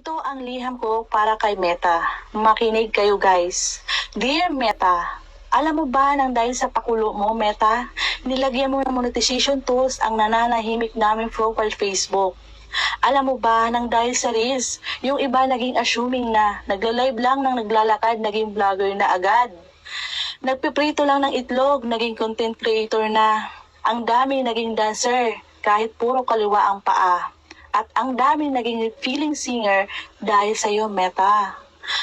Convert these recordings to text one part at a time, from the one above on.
Ito ang liham ko para kay Meta. Makinig kayo guys. Dear Meta, alam mo ba nang dahil sa pakulo mo, Meta, nilagyan mo ng monetization tools ang nananahimik naming profile Facebook. Alam mo ba nang dahil sa Reels, yung iba naging assuming na nagla-live lang nang naglalakad, naging vlogger na agad. Nagpiprito lang ng itlog, naging content creator na. Ang dami naging dancer, kahit puro kaliwa ang paa. At ang dami naging feeling singer dahil sa iyo, Meta.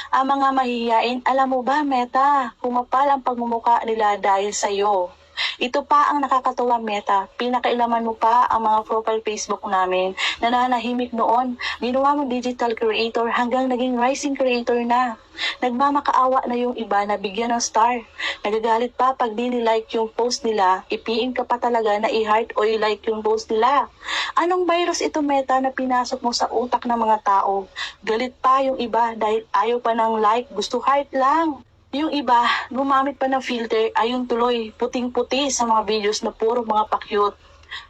Ang mga mahihiyain, alam mo ba, Meta, kumapal ang pagmumuka nila dahil sa iyo. Ito pa ang nakakatuwa, Meta. Pinakailaman mo pa ang mga profile Facebook namin. Nananahimik noon. Ginawa mo digital creator hanggang naging rising creator na. Nagmamakaawa na yung iba na bigyan ng star. Nagagalit pa pag di nilike yung post nila. Ipiin ka pa talaga na i-heart o i-like yung post nila. Anong virus ito, Meta, na pinasok mo sa utak ng mga tao? Galit pa yung iba dahil ayaw pa ng like, gusto heart lang. Yung iba, gumamit pa ng filter, ayun tuloy, puting-puti sa mga videos na puro mga pa-cute.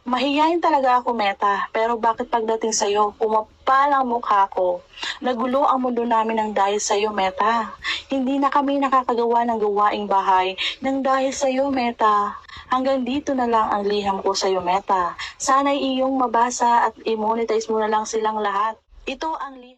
Mahihayin talaga ako, Meta, pero bakit pagdating sa'yo, umapal ang mukha ko? Nagulo ang mundo namin ng dahil sa'yo, Meta. Hindi na kami nakakagawa ng gawaing bahay ng dahil sa'yo, Meta. Hanggang dito na lang ang liham ko sa'yo, Meta. Sana'y iyong mabasa at i-monetize mo na lang silang lahat. Ito ang liham.